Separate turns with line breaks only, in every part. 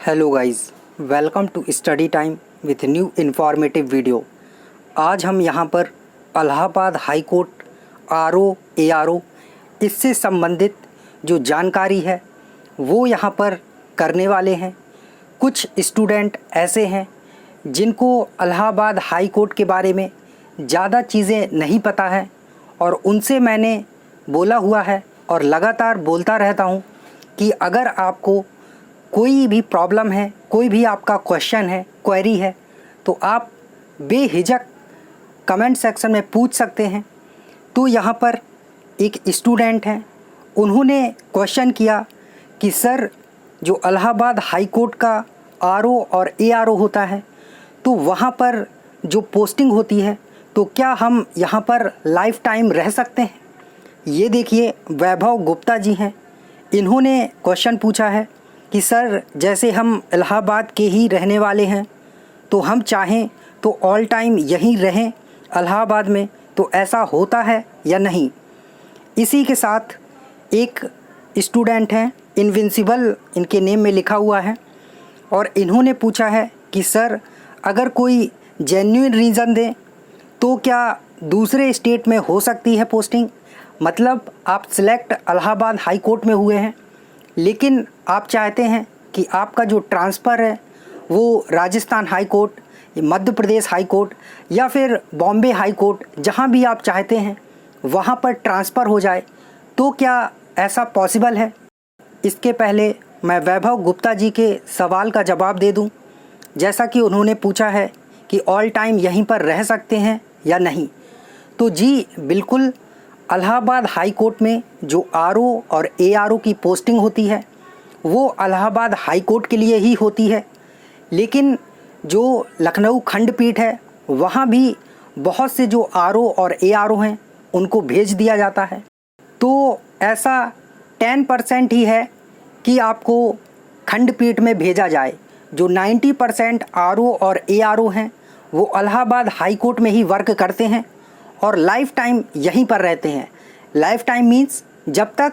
Hello guys, welcome to study time with new informative video. आज हम यहाँ पर Allahabad high court RO ARO इससे संबंधित जो जानकारी है वो यहाँ पर करने वाले हैं। कुछ स्टूडेंट ऐसे हैं जिनको इलाहाबाद हाई कोर्ट के बारे में ज़्यादा चीज़ें नहीं पता है और उनसे मैंने बोला हुआ है और लगातार बोलता रहता हूँ कि अगर आपको कोई भी प्रॉब्लम है, कोई भी आपका क्वेश्चन है, क्वेरी है, तो आप बेहिचक कमेंट सेक्शन में पूछ सकते हैं। तो यहाँ पर एक स्टूडेंट हैं, उन्होंने क्वेश्चन किया कि सर जो इलाहाबाद हाई कोर्ट का आरओ और एआरओ होता है तो वहाँ पर जो पोस्टिंग होती है तो क्या हम यहाँ पर लाइफ टाइम रह सकते हैं। ये देखिए वैभव गुप्ता जी हैं, इन्होंने क्वेश्चन पूछा है कि सर जैसे हम इलाहाबाद के ही रहने वाले हैं तो हम चाहें तो ऑल टाइम यहीं रहें इलाहाबाद में, तो ऐसा होता है या नहीं। इसी के साथ एक स्टूडेंट हैं, इनविंसिबल इनके नेम में लिखा हुआ है, और इन्होंने पूछा है कि सर अगर कोई जेन्युइन रीज़न दे तो क्या दूसरे स्टेट में हो सकती है पोस्टिंग। मतलब आप सिलेक्ट इलाहाबाद हाई कोर्ट में हुए हैं लेकिन आप चाहते हैं कि आपका जो ट्रांसफ़र है वो Rajasthan high court, Madhya Pradesh high court या फिर बॉम्बे हाई कोर्ट, जहां भी आप चाहते हैं वहां पर ट्रांसफ़र हो जाए, तो क्या ऐसा पॉसिबल है। इसके पहले मैं वैभव गुप्ता जी के सवाल का जवाब दे दूं। जैसा कि उन्होंने पूछा है कि ऑल टाइम यहीं पर रह सकते हैं या नहीं, तो जी बिल्कुल इलाहाबाद हाई कोर्ट में जो आरओ और एआरओ की पोस्टिंग होती है वो इलाहाबाद हाई कोर्ट के लिए ही होती है, लेकिन जो लखनऊ खंडपीठ है वहाँ भी बहुत से जो आरओ और एआरओ हैं उनको भेज दिया जाता है। तो ऐसा 10% ही है कि आपको खंडपीठ में भेजा जाए। जो 90% आरओ और एआरओ हैं वो इलाहाबाद हाई कोर्ट में ही वर्क करते हैं और लाइफ टाइम यहीं पर रहते हैं। लाइफ टाइम मीन्स जब तक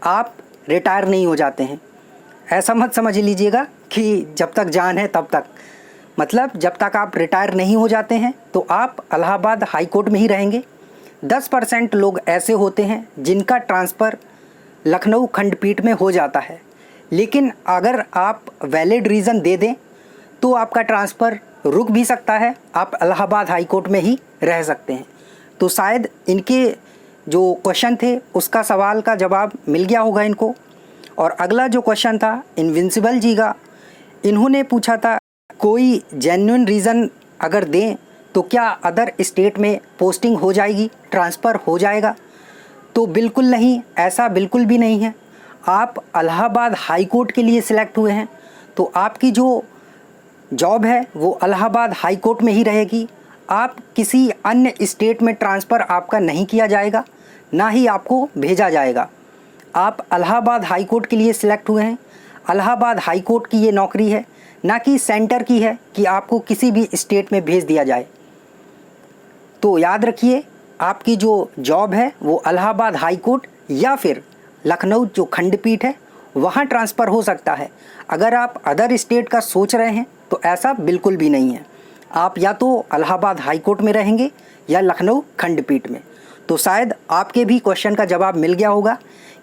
आप रिटायर नहीं हो जाते हैं। ऐसा मत समझ लीजिएगा कि जब तक जान है तब तक, मतलब जब तक आप रिटायर नहीं हो जाते हैं तो आप इलाहाबाद हाई कोर्ट में ही रहेंगे। 10% लोग ऐसे होते हैं जिनका ट्रांसफ़र लखनऊ खंडपीठ में हो जाता है, लेकिन अगर आप वैलिड रीज़न दे दें तो आपका ट्रांसफ़र रुक भी सकता है, आप इलाहाबाद हाई कोर्ट में ही रह सकते हैं। तो शायद इनके जो क्वेश्चन थे उसका सवाल का जवाब मिल गया होगा इनको। और अगला जो क्वेश्चन था इनविंसिबल जी का, इन्होंने पूछा था कोई जेन्युइन रीज़न अगर दें तो क्या अदर स्टेट में पोस्टिंग हो जाएगी, ट्रांसफ़र हो जाएगा। तो बिल्कुल नहीं, ऐसा बिल्कुल भी नहीं है। आप इलाहाबाद हाई कोर्ट के लिए सिलेक्ट हुए हैं तो आपकी जो जॉब है वो इलाहाबाद हाई कोर्ट में ही रहेगी। आप किसी अन्य स्टेट में ट्रांसफ़र आपका नहीं किया जाएगा, ना ही आपको भेजा जाएगा। आप इलाहाबाद हाई कोर्ट के लिए सिलेक्ट हुए हैं, इलाहाबाद हाई कोर्ट की ये नौकरी है, ना कि सेंटर की है कि आपको किसी भी स्टेट में भेज दिया जाए। तो याद रखिए आपकी जो जॉब है वो इलाहाबाद हाई कोर्ट या फिर लखनऊ जो खंडपीठ है वहाँ ट्रांसफ़र हो सकता है। अगर आप अदर स्टेट का सोच रहे हैं तो ऐसा बिल्कुल भी नहीं है। आप या तो इलाहाबाद हाई कोर्ट में रहेंगे या लखनऊ खंडपीठ में। तो शायद आपके भी क्वेश्चन का जवाब मिल गया होगा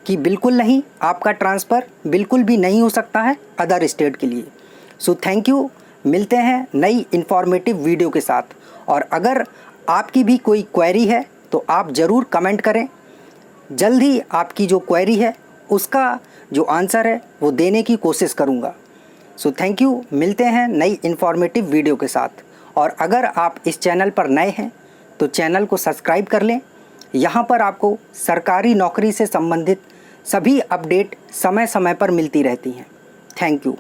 कि बिल्कुल नहीं, आपका ट्रांसफ़र बिल्कुल भी नहीं हो सकता है अदर स्टेट के लिए। सो थैंक यू, मिलते हैं नई इन्फॉर्मेटिव वीडियो के साथ। और अगर आपकी भी कोई क्वेरी है तो आप ज़रूर कमेंट करें, जल्द ही आपकी जो क्वेरी है उसका जो आंसर है वो देने की कोशिश करूँगा। सो थैंक यू, मिलते हैं नई इन्फॉर्मेटिव वीडियो के साथ। और अगर आप इस चैनल पर नए हैं तो चैनल को सब्सक्राइब कर लें। यहाँ पर आपको सरकारी नौकरी से संबंधित सभी अपडेट समय समय पर मिलती रहती हैं। Thank you.